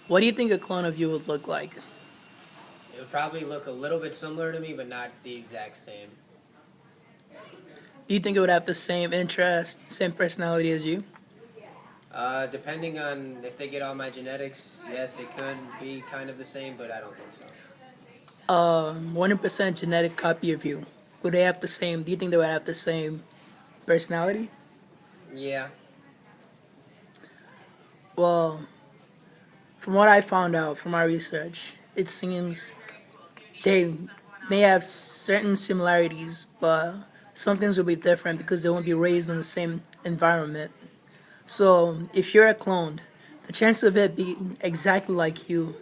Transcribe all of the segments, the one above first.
What do you think a clone of you would look like? It would probably look a little bit similar to me, but not the exact same. Do you think it would have the same interest, same personality as you? Depending on if they get all my genetics, yes, it could be kind of the same, but I don't think so. 100% genetic copy of you. Would they have the same? Do you think they would have the same personality? Yeah. Well, from what I found out from my research, it seems they may have certain similarities, but some things will be different because they won't be raised in the same environment. So, if you're a clone, the chance of it being exactly like you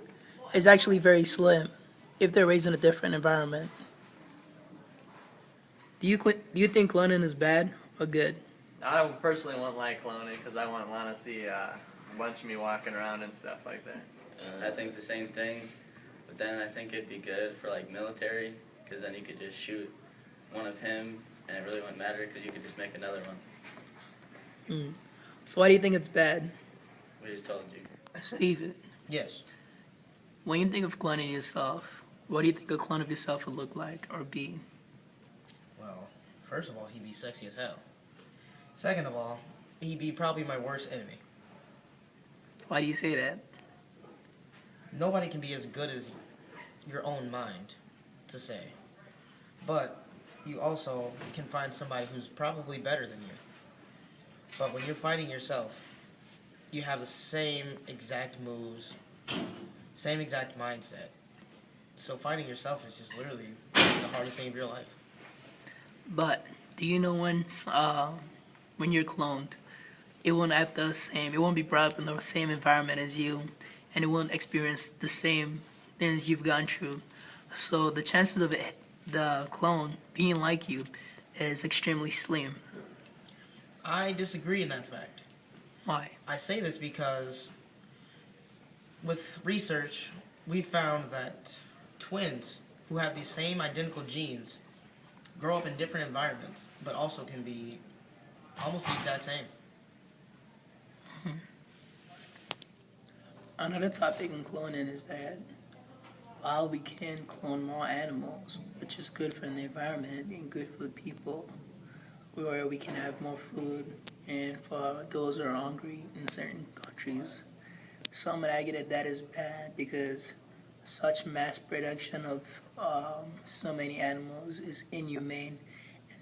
is actually very slim if they're raised in a different environment. Do you think cloning is bad or good? I personally wouldn't like cloning because I wouldn't want to see a bunch of me walking around and stuff like that. I think the same thing, but then I think it'd be good for like military, because then you could just shoot one of him, and it really wouldn't matter because you could just make another one. Mm. So why do you think it's bad, We just told you. Steven? Yes. When you think of cloning yourself, what do you think a clone of yourself would look like or be? Well, first of all, he'd be sexy as hell. Second of all, he'd be probably my worst enemy. Why do you say that? Nobody can be as good as your own mind, to say. But you also can find somebody who's probably better than you. But when you're fighting yourself, you have the same exact moves, same exact mindset. So fighting yourself is just literally the hardest thing of your life. But do you know when you're cloned, it won't have the same. It won't be brought up in the same environment as you, and it won't experience the same things you've gone through. So the chances of the clone being like you is extremely slim. I disagree in that fact. Why? I say this because with research, we found that twins who have these same identical genes grow up in different environments, but also can be almost the exact same. Another topic in cloning is that while we can clone more animals, which is good for the environment and good for the people, where we can have more food and for those who are hungry in certain countries, some would argue that that is bad because such mass production of so many animals is inhumane,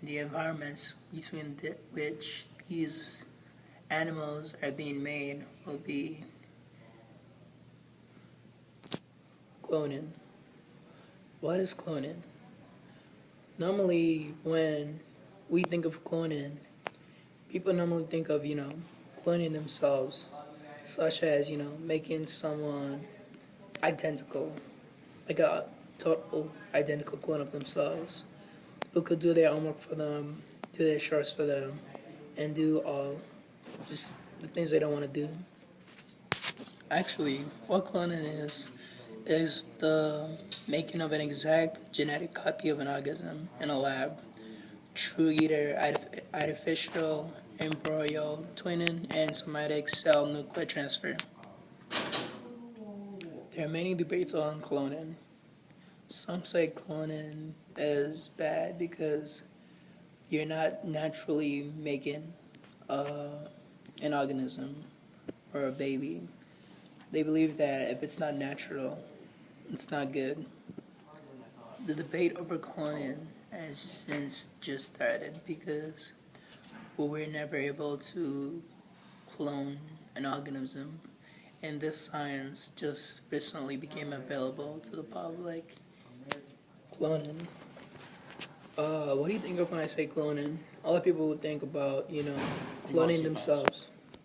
and the environments between which these animals are being made will be cloning. What is cloning? Normally, when we think of cloning, people normally think of, cloning themselves, such as, making someone identical, like a total identical clone of themselves, who could do their homework for them, do their chores for them, and do all just the things they don't want to do. Actually, what cloning is the making of an exact genetic copy of an organism in a lab through either artificial embryo twinning and somatic cell nuclear transfer. There are many debates on cloning. Some say cloning is bad because you're not naturally making an organism or a baby. They believe that if it's not natural, it's not good. The debate over cloning has since just started because we were never able to clone an organism, and this science just recently became available to the public. Cloning. What do you think of when I say cloning? A lot of people would think about, cloning themselves.